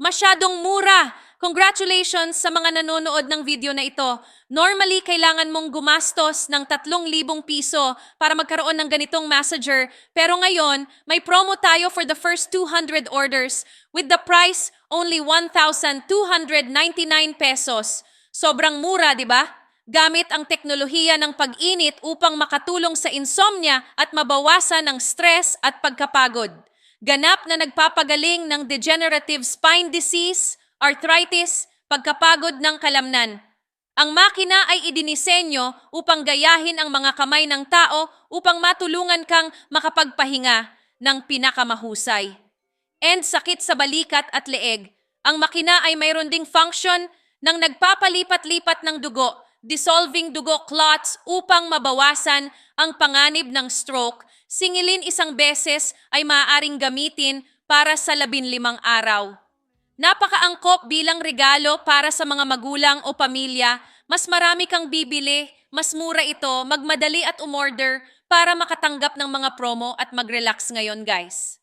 Masyadong mura! Congratulations sa mga nanonood ng video na ito. Normally, kailangan mong gumastos ng 3,000 piso para magkaroon ng ganitong massager. Pero ngayon, may promo tayo for the first 200 orders with the price only 1,299 pesos. Sobrang mura, di ba? Gamit ang teknolohiya ng pag-init upang makatulong sa insomnia at mabawasan ang stress at pagkapagod. Ganap na nagpapagaling ng degenerative spine disease, arthritis, pagkapagod ng kalamnan. Ang makina ay idinisenyo upang gayahin ang mga kamay ng tao upang matulungan kang makapagpahinga ng pinakamahusay. And sakit sa balikat at leeg. Ang makina ay mayroon ding function ng nagpapalipat-lipat ng dugo, dissolving dugo clots upang mabawasan ang panganib ng stroke. Singilin isang beses ay maaaring gamitin para sa 15 araw. Napakaangkop bilang regalo para sa mga magulang o pamilya. Mas marami kang bibili, mas mura ito, magmadali at umorder para makatanggap ng mga promo at mag-relax ngayon, guys.